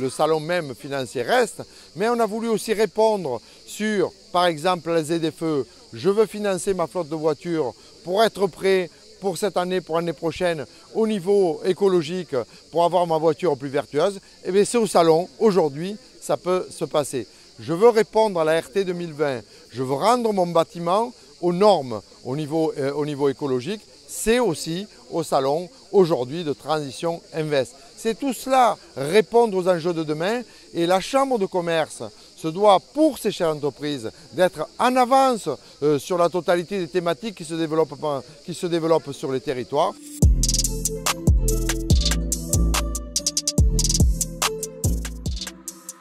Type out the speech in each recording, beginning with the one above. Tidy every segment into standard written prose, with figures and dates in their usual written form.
le salon même financier reste, mais on a voulu aussi répondre sur, par exemple, la ZFE. Je veux financer ma flotte de voitures pour être prêt pour cette année, pour l'année prochaine, au niveau écologique, pour avoir ma voiture plus vertueuse. Et bien c'est au salon, aujourd'hui, ça peut se passer. Je veux répondre à la RT 2020, je veux rendre mon bâtiment aux normes au niveau écologique. C'est aussi au salon aujourd'hui de Transition Invest. C'est tout cela, répondre aux enjeux de demain, et la Chambre de commerce se doit, pour ces chefs d'entreprise, d'être en avance sur la totalité des thématiques qui se développent sur les territoires.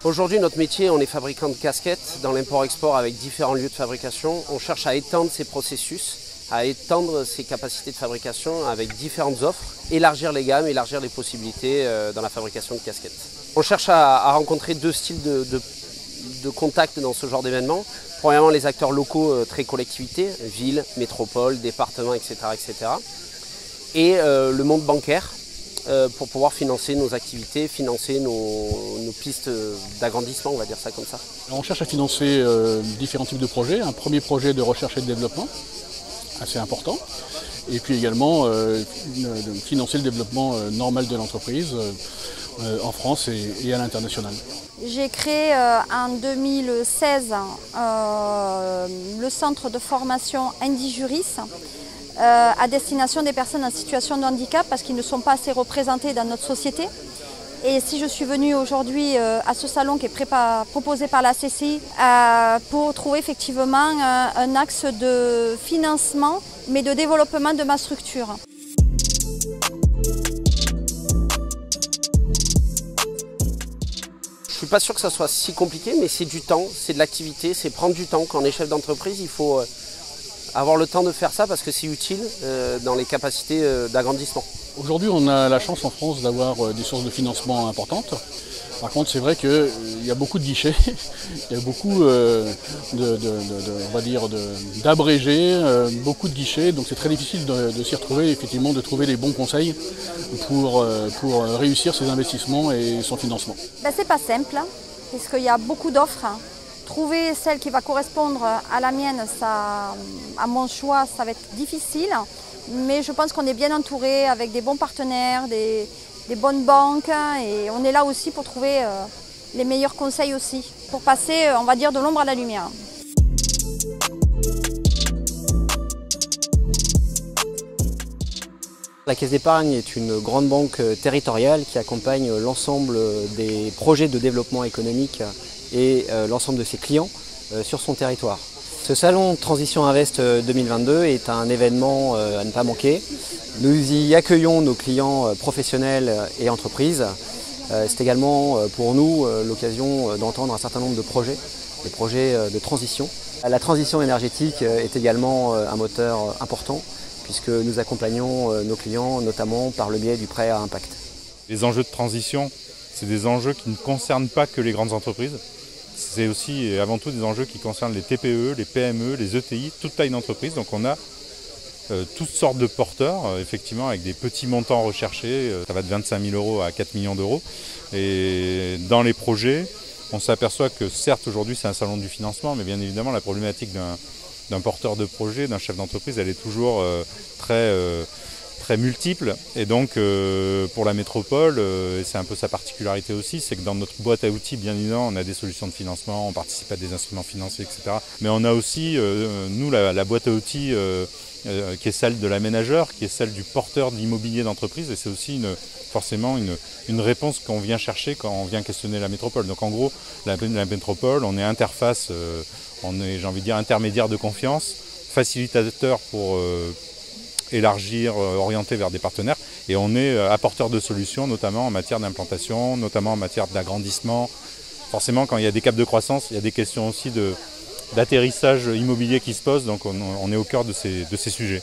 Aujourd'hui, notre métier, on est fabricant de casquettes dans l'import-export avec différents lieux de fabrication. On cherche à étendre ces processus, à étendre ses capacités de fabrication avec différentes offres, élargir les gammes, élargir les possibilités dans la fabrication de casquettes. On cherche à rencontrer deux styles de contact dans ce genre d'événement. Premièrement, les acteurs locaux, très collectivités, villes, métropoles, départements, etc. Et le monde bancaire pour pouvoir financer nos activités, financer nos pistes d'agrandissement, on va dire ça comme ça. On cherche à financer différents types de projets. Un premier projet de recherche et de développement, assez important. Et puis également financer le développement normal de l'entreprise en France et à l'international. J'ai créé en 2016 le centre de formation Indijuris à destination des personnes en situation de handicap parce qu'ils ne sont pas assez représentés dans notre société. Et si je suis venue aujourd'hui à ce salon qui est proposé par la CCI pour trouver effectivement un axe de financement mais de développement de ma structure. Je ne suis pas sûr que ça soit si compliqué, mais c'est du temps, c'est de l'activité, c'est prendre du temps. Quand on est chef d'entreprise, il faut avoir le temps de faire ça parce que c'est utile dans les capacités d'agrandissement. Aujourd'hui, on a la chance en France d'avoir des sources de financement importantes. Par contre, c'est vrai qu'il y a beaucoup de guichets, il y a beaucoup d'abrégés, beaucoup de guichets, donc c'est très difficile de s'y retrouver, effectivement, de trouver les bons conseils pour réussir ses investissements et son financement. C'est pas simple, parce qu'il y a beaucoup d'offres. Trouver celle qui va correspondre à la mienne, à mon choix, ça va être difficile, mais je pense qu'on est bien entouré avec des bons partenaires, des bonnes banques, et on est là aussi pour trouver les meilleurs conseils aussi, pour passer, on va dire, de l'ombre à la lumière. La Caisse d'épargne est une grande banque territoriale qui accompagne l'ensemble des projets de développement économique et l'ensemble de ses clients sur son territoire. Ce salon Transition Invest 2022 est un événement à ne pas manquer. Nous y accueillons nos clients professionnels et entreprises. C'est également pour nous l'occasion d'entendre un certain nombre de projets, des projets de transition. La transition énergétique est également un moteur important puisque nous accompagnons nos clients notamment par le biais du prêt à impact. Les enjeux de transition, c'est des enjeux qui ne concernent pas que les grandes entreprises. C'est aussi et avant tout des enjeux qui concernent les TPE, les PME, les ETI, toute taille d'entreprise. Donc on a toutes sortes de porteurs, effectivement, avec des petits montants recherchés. Ça va de 25 000 € à 4 millions d'euros. Et dans les projets, on s'aperçoit que certes aujourd'hui c'est un salon du financement, mais bien évidemment la problématique d'un porteur de projet, d'un chef d'entreprise, elle est toujours très multiple. Et donc pour la métropole, et c'est un peu sa particularité aussi, c'est que dans notre boîte à outils, bien évidemment, on a des solutions de financement, on participe à des instruments financiers, etc. Mais on a aussi, nous, la boîte à outils qui est celle de l'aménageur, qui est celle du porteur d'immobilier d'entreprise, et c'est aussi forcément une réponse qu'on vient chercher quand on vient questionner la métropole. Donc en gros, la métropole, on est interface, on est, j'ai envie de dire, intermédiaire de confiance, facilitateur pour élargir, orienter vers des partenaires, et on est apporteur de solutions, notamment en matière d'implantation, notamment en matière d'agrandissement. Forcément, quand il y a des caps de croissance, il y a des questions aussi d'atterrissage immobilier qui se posent, donc on est au cœur de ces sujets.